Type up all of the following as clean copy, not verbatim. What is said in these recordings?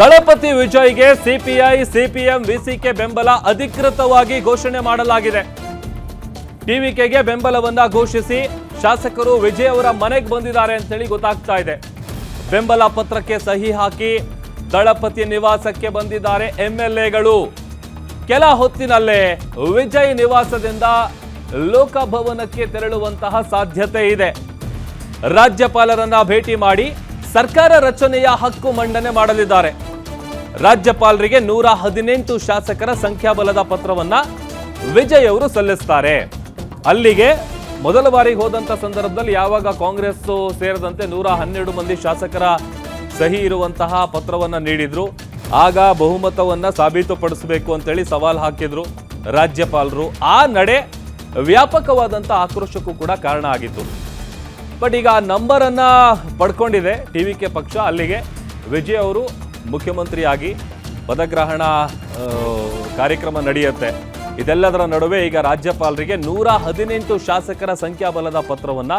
ದಳಪತಿ ವಿಜಯ್ಗೆ CPI CPM VCK ಬೆಂಬಲ ಅಧಿಕೃತವಾಗಿ ಘೋಷಣೆ ಮಾಡಲಾಗಿದೆ. ಟಿವಿಕೆಗೆ ಬೆಂಬಲವನ್ನ ಘೋಷಿಸಿ ಶಾಸಕರು ವಿಜಯ್ ಅವರ ಮನೆಗೆ ಬಂದಿದ್ದಾರೆ ಅಂತೇಳಿ ಗೊತ್ತಾಗ್ತಾ ಇದೆ. ಬೆಂಬಲ ಪತ್ರಕ್ಕೆ ಸಹಿ ಹಾಕಿ ದಳಪತಿ ನಿವಾಸಕ್ಕೆ ಬಂದಿದ್ದಾರೆ ಎಂಎಲ್ಎಗಳು. ಕೆಲ ಹೊತ್ತಿನಲ್ಲೇ ವಿಜಯ್ ನಿವಾಸದಿಂದ ಲೋಕಭವನಕ್ಕೆ ತೆರಳುವಂತಹ ಸಾಧ್ಯತೆ ಇದೆ. ರಾಜ್ಯಪಾಲರನ್ನ ಭೇಟಿ ಮಾಡಿ ಸರ್ಕಾರ ರಚನೆಯ ಹಕ್ಕು ಮಂಡನೆ ಮಾಡಲಿದ್ದಾರೆ. ರಾಜ್ಯಪಾಲರಿಗೆ 118 ಶಾಸಕರ ಸಂಖ್ಯಾಬಲದ ಪತ್ರವನ್ನ ವಿಜಯ್ ಅವರು ಸಲ್ಲಿಸ್ತಾರೆ. ಅಲ್ಲಿಗೆ ಮೊದಲ ಬಾರಿಗೆ ಹೋದಂತ ಸಂದರ್ಭದಲ್ಲಿ ಯಾವಾಗ ಕಾಂಗ್ರೆಸ್ ಸೇರಿದಂತೆ 112 ಮಂದಿ ಶಾಸಕರ ಸಹಿ ಇರುವಂತಹ ಪತ್ರವನ್ನ ನೀಡಿದ್ರು, ಆಗ ಬಹುಮತವನ್ನ ಸಾಬೀತುಪಡಿಸಬೇಕು ಅಂತೇಳಿ ಸವಾಲ್ ಹಾಕಿದ್ರು ರಾಜ್ಯಪಾಲರು. ಆ ನಡೆ ವ್ಯಾಪಕವಾದಂತ ಆಕ್ರೋಶಕ್ಕೂ ಕೂಡ ಕಾರಣ ಆಗಿತ್ತು. ಬಟ್ ಈಗ ಆ ನಂಬರ್ ಅನ್ನ ಪಡ್ಕೊಂಡಿದೆ ಟಿವಿಕೆ ಪಕ್ಷ. ಅಲ್ಲಿಗೆ ವಿಜಯ್ ಅವರು ಮುಖ್ಯಮಂತ್ರಿಯಾಗಿ ಪದಗ್ರಹಣ ಕಾರ್ಯಕ್ರಮ ನಡೆಯುತ್ತೆ. ಇದೆಲ್ಲದರ ನಡುವೆ ಈಗ ರಾಜ್ಯಪಾಲರಿಗೆ 118 ಶಾಸಕರ ಸಂಖ್ಯಾಬಲದ ಪತ್ರವನ್ನ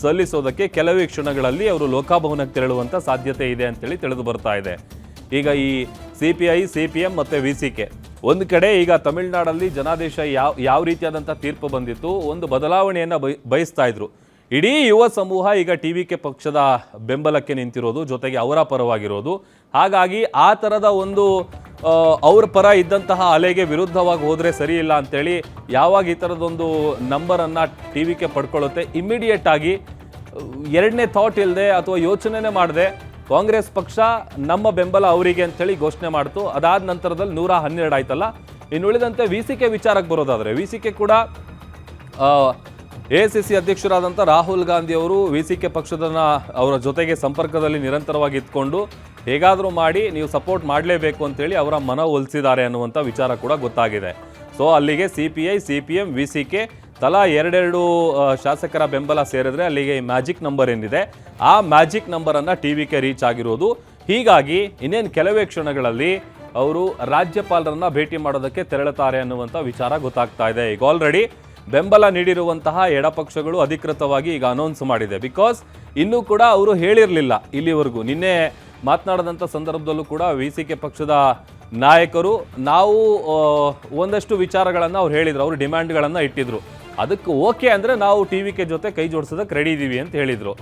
ಸಲ್ಲಿಸೋದಕ್ಕೆ ಕೆಲವೇ ಕ್ಷಣಗಳಲ್ಲಿ ಅವರು ಲೋಕಭವನಕ್ಕೆ ತೆರಳುವಂತ ಸಾಧ್ಯತೆ ಇದೆ ಅಂತೇಳಿ ತಿಳಿದು ಬರ್ತಾ ಇದೆ. ಈಗ ಈ ಸಿಪಿಐ ಸಿಪಿಎಂ ಮತ್ತೆ ವಿಸಿಕೆ ಒಂದು ಕಡೆ ಈಗ ತಮಿಳುನಾಡಲ್ಲಿ ಜನಾದೇಶ ಯಾವ ರೀತಿಯಾದಂಥ ತೀರ್ಪು ಬಂದಿತ್ತು, ಒಂದು ಬದಲಾವಣೆಯನ್ನ ಬಯಸ್ತಾ ಇದ್ರು. ಇಡೀ ಯುವ ಸಮೂಹ ಈಗ ಟಿವಿಕೆ ಪಕ್ಷದ ಬೆಂಬಲಕ್ಕೆ ನಿಂತಿರೋದು, ಜೊತೆಗೆ ಅವರ ಪರವಾಗಿರೋದು. ಹಾಗಾಗಿ ಆ ಥರದ ಒಂದು ಅವ್ರ ಪರ ಇದ್ದಂತಹ ಅಲೆಗೆ ವಿರುದ್ಧವಾಗಿ ಹೋದರೆ ಸರಿ ಇಲ್ಲ ಅಂತೇಳಿ ಯಾವಾಗ ಈ ಥರದೊಂದು ನಂಬರನ್ನು ಟಿವಿಕೆ ಪಡ್ಕೊಳ್ಳುತ್ತೆ, ಇಮ್ಮಿಡಿಯೇಟ್ ಆಗಿ ಎರಡನೇ ಥಾಟ್ ಇಲ್ಲದೆ ಅಥವಾ ಯೋಚನೆನೇ ಮಾಡದೆ ಕಾಂಗ್ರೆಸ್ ಪಕ್ಷ ನಮ್ಮ ಬೆಂಬಲ ಅವರಿಗೆ ಅಂತೇಳಿ ಘೋಷಣೆ ಮಾಡ್ತು. ಅದಾದ ನಂತರದಲ್ಲಿ 112 ಆಯ್ತಲ್ಲ. ಇನ್ನು ಉಳಿದಂತೆ ವಿಸಿಕೆ ವಿಚಾರಕ್ಕೆ ಬರೋದಾದರೆ, ವಿಸಿಕೆ ಕೂಡ ಎಐಸಿಸಿ ಅಧ್ಯಕ್ಷರಾದಂಥ ರಾಹುಲ್ ಗಾಂಧಿ ಅವರು ವಿಸಿಕೆ ಪಕ್ಷದನ್ನ ಅವರ ಜೊತೆಗೆ ಸಂಪರ್ಕದಲ್ಲಿ ನಿರಂತರವಾಗಿ ಇದ್ಕೊಂಡು ಹೇಗಾದರೂ ಮಾಡಿ ನೀವು ಸಪೋರ್ಟ್ ಮಾಡಲೇಬೇಕು ಅಂತೇಳಿ ಅವರ ಮನ ಒಲಿಸಿದ್ದಾರೆ ಅನ್ನುವಂಥ ವಿಚಾರ ಕೂಡ ಗೊತ್ತಾಗಿದೆ. ಸೊ ಅಲ್ಲಿಗೆ ಸಿಪಿಐ ಸಿಪಿಎಂ ವಿಸಿಕೆ ತಲಾ 2 ಶಾಸಕರ ಬೆಂಬಲ ಸೇರಿದ್ರೆ ಅಲ್ಲಿಗೆ ಮ್ಯಾಜಿಕ್ ನಂಬರ್ ಏನಿದೆ ಆ ಮ್ಯಾಜಿಕ್ ನಂಬರನ್ನು ಟಿವಿಕೆ ರೀಚ್ ಆಗಿರೋದು. ಹೀಗಾಗಿ ಇನ್ನೇನು ಕೆಲವೇ ಕ್ಷಣಗಳಲ್ಲಿ ಅವರು ರಾಜ್ಯಪಾಲರನ್ನ ಭೇಟಿ ಮಾಡೋದಕ್ಕೆ ತೆರಳುತ್ತಾರೆ ಅನ್ನುವಂಥ ವಿಚಾರ ಗೊತ್ತಾಗ್ತಾ ಇದೆ. ಈಗ ಆಲ್ರೆಡಿ ಬೆಂಬಲ ನೀಡಿರುವಂತಹ ಎಡಪಕ್ಷಗಳು ಅಧಿಕೃತವಾಗಿ ಈಗ ಅನೌನ್ಸ್ ಮಾಡಿದೆ. ಬಿಕಾಸ್ ಇನ್ನೂ ಕೂಡ ಅವರು ಹೇಳಿರಲಿಲ್ಲ ಇಲ್ಲಿವರೆಗೂ. ನಿನ್ನೆ ಮಾತನಾಡಿದಂಥ ಸಂದರ್ಭದಲ್ಲೂ ಕೂಡ ವಿಸಿಕೆ ಪಕ್ಷದ ನಾಯಕರು ನಾವು ಒಂದಷ್ಟು ವಿಚಾರಗಳನ್ನು ಅವ್ರು ಹೇಳಿದ್ರು, ಅವರು ಡಿಮ್ಯಾಂಡ್ಗಳನ್ನು ಇಟ್ಟಿದ್ರು. ಅದಕ್ಕೆ ಓಕೆ ಅಂದರೆ ನಾವು ಟಿವಿಕೆ ಜೊತೆ ಕೈ ಜೋಡಿಸೋದಕ್ಕೆ ರೆಡಿ ಇದ್ದೀವಿ ಅಂತ ಹೇಳಿದರು.